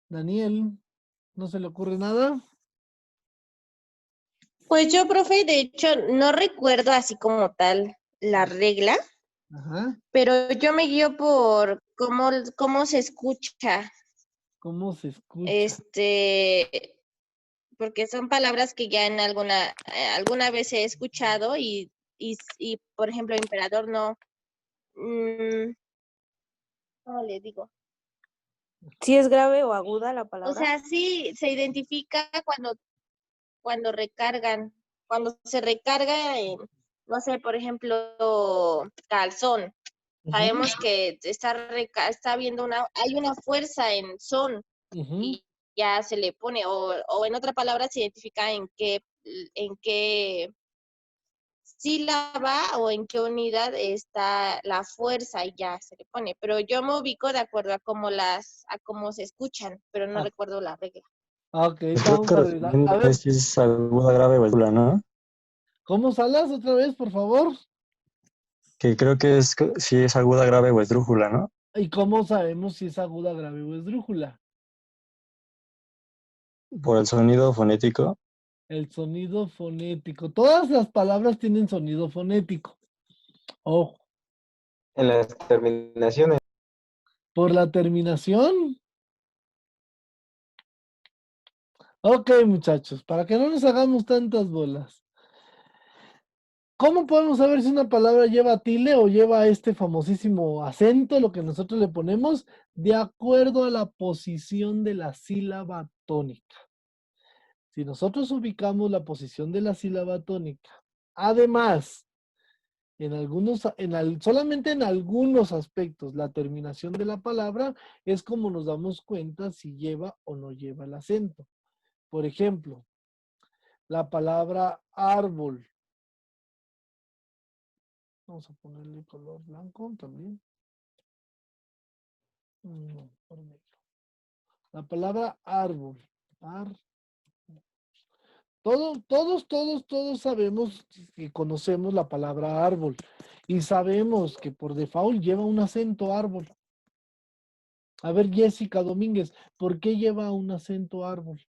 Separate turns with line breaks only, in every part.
Daniel, ¿no se le ocurre nada?
Pues yo, profe, de hecho, no recuerdo así como tal la regla,
Ajá.
pero yo me guío por cómo se escucha,
¿Cómo se escucha?
este, porque son palabras que ya en alguna vez he escuchado y por ejemplo, emperador no, ¿cómo le digo?
Si es grave o aguda la
O
palabra.
sea, sí se identifica cuando recargan, cuando se recarga en, no sé, por ejemplo, calzón.
Ujú,
Sabemos que está viendo hay una fuerza en son
ujú.
y ya se le pone, o en otra palabra se identifica en qué sílaba o en qué unidad está la fuerza y ya se le pone. Pero yo me ubico de acuerdo a cómo se escuchan, pero no
Ah,
recuerdo la regla.
ok,
Creo
vamos
que
a revisar. A
referente
ver,
si es aguda, grave o nula, ¿no?
¿cómo salas otra vez, por favor?
Que creo que es si es aguda, grave o esdrújula, ¿no?
¿Y cómo sabemos si es aguda, grave o esdrújula?
Por el sonido fonético.
El sonido fonético. Todas las palabras tienen sonido fonético. Ojo,
En las terminaciones.
por la terminación. Ok, muchachos, para que no nos hagamos tantas bolas. ¿Cómo podemos saber si una palabra lleva tilde o lleva este famosísimo acento, lo que nosotros le ponemos, de acuerdo a la posición de la sílaba tónica? Si nosotros ubicamos la posición de la sílaba tónica, además, solamente en algunos aspectos, la terminación de la palabra es como nos damos cuenta si lleva o no lleva el acento. Por ejemplo, la palabra árbol. Vamos a ponerle color blanco también. No, por negro. La palabra árbol. Todos sabemos que conocemos la palabra árbol y sabemos que por default lleva un acento árbol. A ver, Jessica Domínguez, ¿por qué lleva un acento árbol?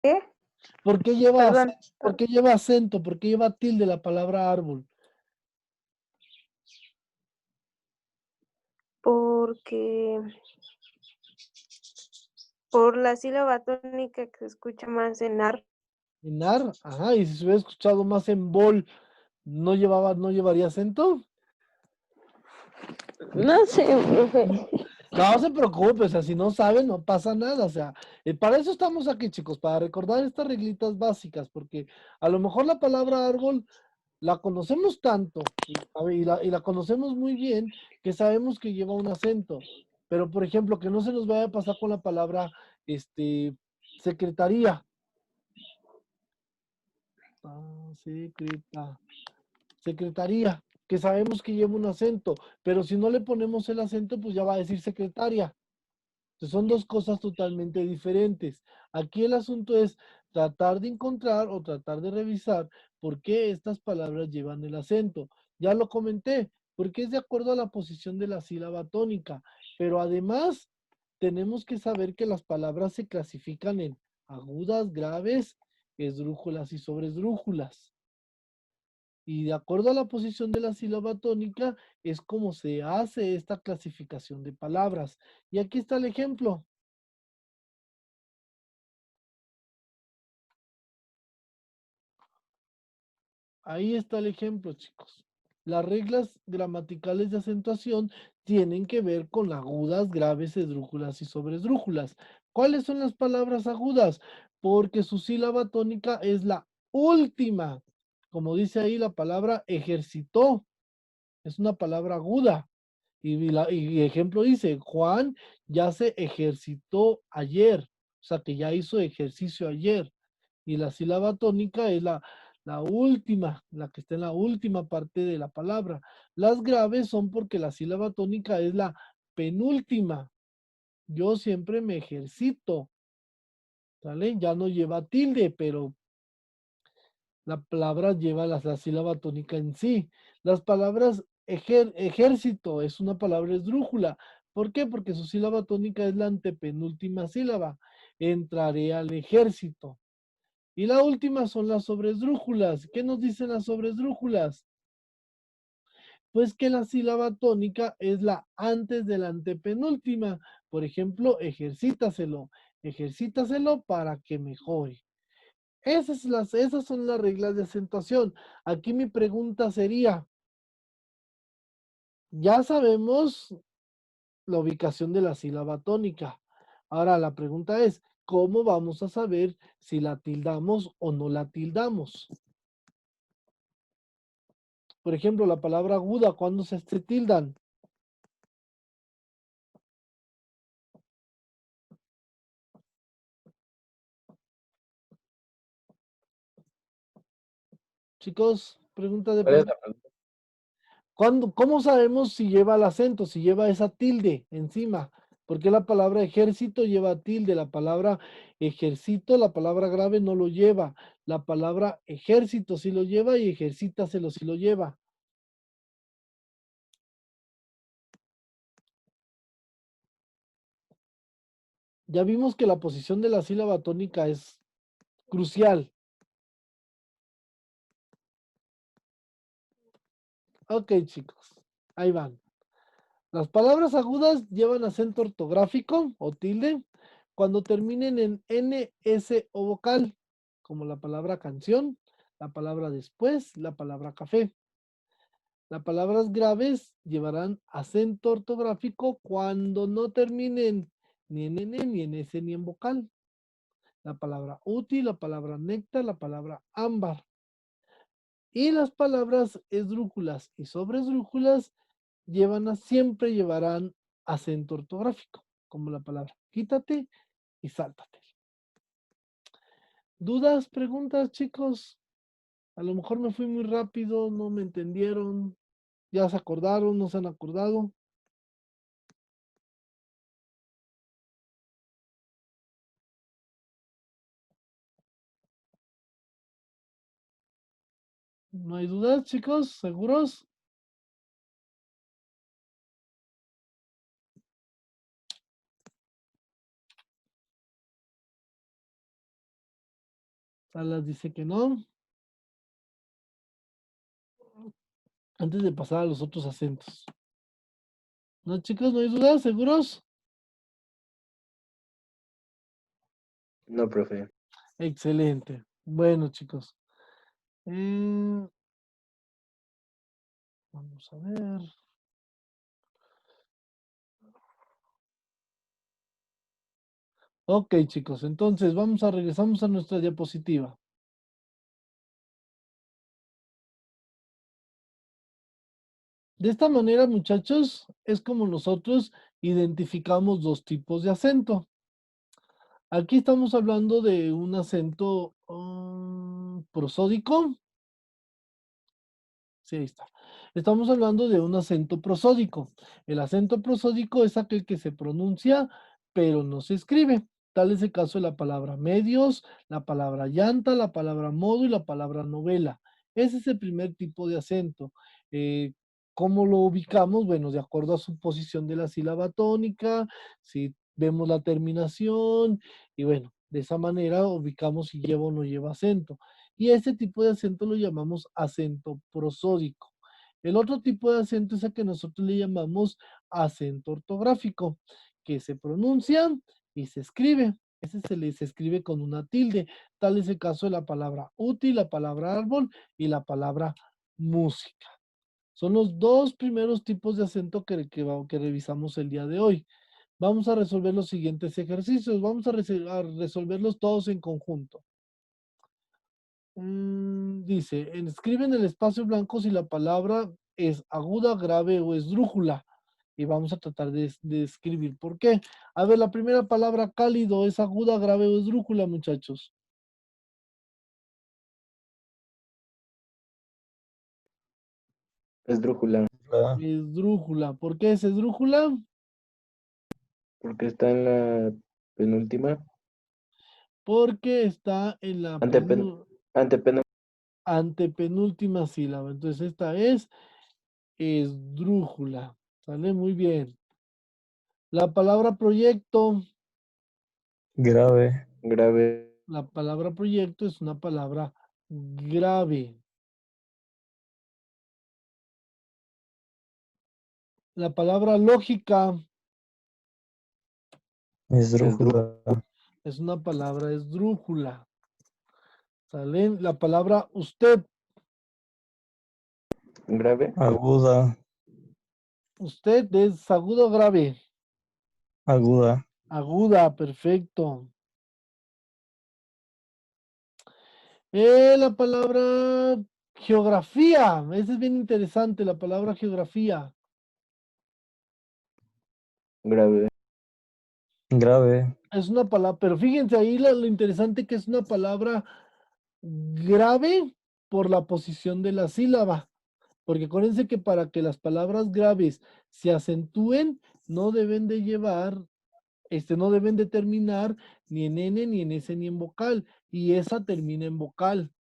¿Qué?
¿Por qué lleva,
Perdón.
por qué lleva acento? ¿Por qué lleva tilde la palabra árbol?
Porque por la sílaba tónica que se escucha más en ar.
En ar, ajá, y si se hubiera escuchado más en bol, ¿no llevaría acento?
No sé, profe.
No se preocupe, o sea, si no saben, no pasa nada, o sea, para eso estamos aquí, chicos, para recordar estas reglitas básicas, porque a lo mejor la palabra árbol la conocemos tanto y la conocemos muy bien que sabemos que lleva un acento, pero por ejemplo, que no se nos vaya a pasar con la palabra, secretaría. Secretaría, que sabemos que lleva un acento, pero si no le ponemos el acento, pues ya va a decir secretaria. Entonces, son dos cosas totalmente diferentes. Aquí el asunto es tratar de encontrar o tratar de revisar por qué estas palabras llevan el acento. Ya lo comenté, porque es de acuerdo a la posición de la sílaba tónica, pero además tenemos que saber que las palabras se clasifican en agudas, graves, esdrújulas y sobresdrújulas. Y de acuerdo a la posición de la sílaba tónica es como se hace esta clasificación de palabras. Y aquí está el ejemplo. Ahí está el ejemplo, chicos. Las reglas gramaticales de acentuación tienen que ver con agudas, graves, esdrújulas y sobresdrújulas. ¿Cuáles son las palabras agudas? Porque su sílaba tónica es la última. Como dice ahí la palabra ejercitó. Es una palabra aguda. Y ejemplo dice, Juan ya se ejercitó ayer. O sea que ya hizo ejercicio ayer. Y la sílaba tónica es la última, la que está en la última parte de la palabra. Las graves son porque la sílaba tónica es la penúltima. Yo siempre me ejercito, ¿sale? Ya no lleva tilde, pero La palabra lleva la sílaba tónica en sí. Las palabras ejército es una palabra esdrújula. ¿Por qué? Porque su sílaba tónica es la antepenúltima sílaba. Entraré al ejército. Y la última son las sobresdrújulas. ¿Qué nos dicen las sobresdrújulas? Pues que la sílaba tónica es la antes de la antepenúltima. Por ejemplo, ejercítaselo. Ejercítaselo para que mejore. Esas son las reglas de acentuación. Aquí mi pregunta sería, ya sabemos la ubicación de la sílaba tónica. Ahora la pregunta es, ¿cómo vamos a saber si la tildamos o no la tildamos? Por ejemplo, la palabra aguda, ¿cuándo se tildan? Chicos, pregunta de
¿Cuál es la pregunta?
¿Cómo sabemos si lleva el acento, si lleva esa tilde encima? Porque la palabra ejército lleva tilde, la palabra ejército, la palabra grave no lo lleva, la palabra ejército sí lo lleva y ejercítaselo sí lo lleva. Ya vimos que la posición de la sílaba tónica es crucial. Ok, chicos, ahí van. Las palabras agudas llevan acento ortográfico o tilde cuando terminen en N, S o vocal, como la palabra canción, la palabra después, la palabra café. Las palabras graves llevarán acento ortográfico cuando no terminen ni en N, ni en S, ni en vocal. La palabra útil, la palabra néctar, la palabra ámbar. Y las palabras esdrújulas y sobresdrújulas siempre llevarán acento ortográfico, como la palabra quítate y sáltate. ¿Dudas, preguntas, chicos? A lo mejor me fui muy rápido, no me entendieron, ya se acordaron, no se han acordado. ¿No hay dudas, chicos? ¿Seguros? Salas dice que no. Antes de pasar a los otros acentos. ¿No, chicos? ¿No hay dudas? ¿Seguros?
No, profe.
Excelente. Bueno, chicos. Vamos a ver. Ok, chicos. Entonces, regresamos a nuestra diapositiva. De esta manera, muchachos, es como nosotros identificamos dos tipos de acento. Aquí estamos hablando de un acento prosódico. Sí, ahí está. Estamos hablando de un acento prosódico. El acento prosódico es aquel que se pronuncia, pero no se escribe. Tal es el caso de la palabra medios, la palabra llanta, la palabra modo y la palabra novela. Ese es el primer tipo de acento. ¿Cómo lo ubicamos? Bueno, de acuerdo a su posición de la sílaba tónica, si vemos la terminación, y bueno, de esa manera ubicamos si lleva o no lleva acento. Y a este tipo de acento lo llamamos acento prosódico. El otro tipo de acento es el que nosotros le llamamos acento ortográfico, que se pronuncia y se escribe. Ese se escribe con una tilde. Tal es el caso de la palabra útil, la palabra árbol y la palabra música. Son los dos primeros tipos de acento que revisamos el día de hoy. Vamos a resolver los siguientes ejercicios. Vamos a resolverlos todos en conjunto. Dice, escribe en el espacio blanco si la palabra es aguda, grave o esdrújula. Y vamos a tratar de escribir por qué. A ver, la primera palabra cálido es aguda, grave o esdrújula, muchachos.
Esdrújula,
Ah,
Esdrújula. ¿Por qué es esdrújula?
porque está en la penúltima.
Porque está en la
Antepen, antepenúltima.
antepenúltima sílaba. Entonces esta es esdrújula. ¿Sale? Muy bien. La palabra proyecto.
Grave.
Grave.
La palabra proyecto es una palabra grave. La palabra lógica
Esdrújula.
es una palabra esdrújula. ¿Sale? La palabra usted.
Grave.
Aguda.
Usted es agudo o grave.
Aguda.
Aguda, perfecto. La palabra geografía. Esa es bien interesante, la palabra geografía.
Grave.
Grave.
Es una palabra, pero fíjense ahí lo interesante que es una palabra grave por la posición de la sílaba. Porque acuérdense que para que las palabras graves se acentúen, no deben de llevar, no deben de terminar ni en N, ni en S, ni en vocal. Y esa termina en vocal.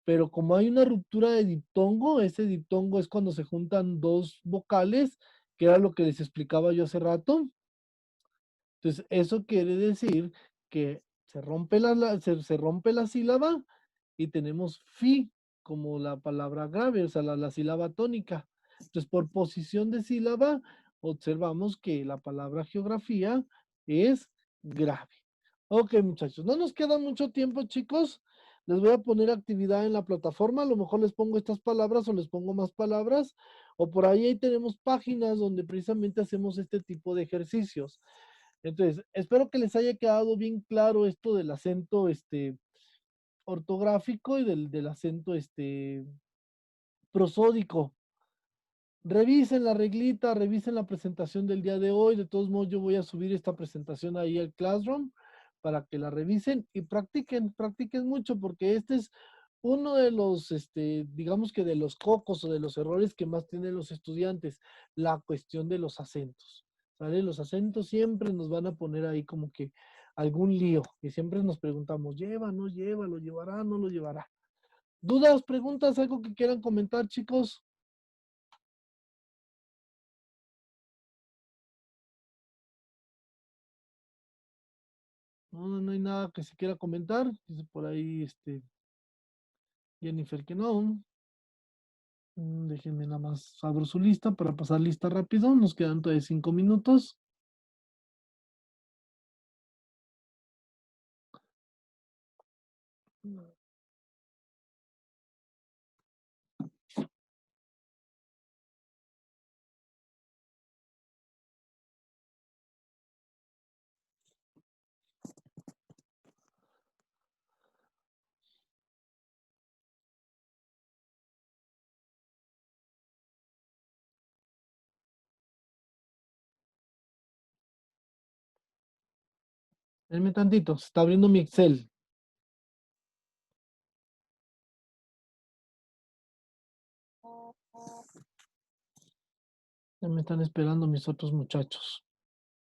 Pero como hay una ruptura de diptongo, ese diptongo es cuando se juntan dos vocales, que era lo que les explicaba yo hace rato. Entonces, eso quiere decir que se rompe la sílaba y tenemos fi como la palabra grave, o sea, la sílaba tónica. Entonces, por posición de sílaba, observamos que la palabra geografía es grave. Ok, muchachos, no nos queda mucho tiempo, chicos. Les voy a poner actividad en la plataforma. A lo mejor les pongo estas palabras o les pongo más palabras. O por ahí tenemos páginas donde precisamente hacemos este tipo de ejercicios. Entonces, espero que les haya quedado bien claro esto del acento ortográfico y del acento prosódico. Revisen la reglita, revisen la presentación del día de hoy. De todos modos, yo voy a subir esta presentación ahí al Classroom para que la revisen y practiquen mucho, porque este es uno de los, digamos que de los cocos o de los errores que más tienen los estudiantes, la cuestión de los acentos. ¿Sale? Los acentos siempre nos van a poner ahí como que algún lío y siempre nos preguntamos, ¿lleva, no lleva, lo llevará, no lo llevará? ¿Dudas, preguntas, algo que quieran comentar, chicos? No hay nada que se quiera comentar. Dice por ahí, Jennifer que no. Déjenme nada más abro su lista para pasar lista rápido. Nos quedan todavía 5 minutos. Denme tantito, se está abriendo mi Excel. Ya me están esperando mis otros muchachos.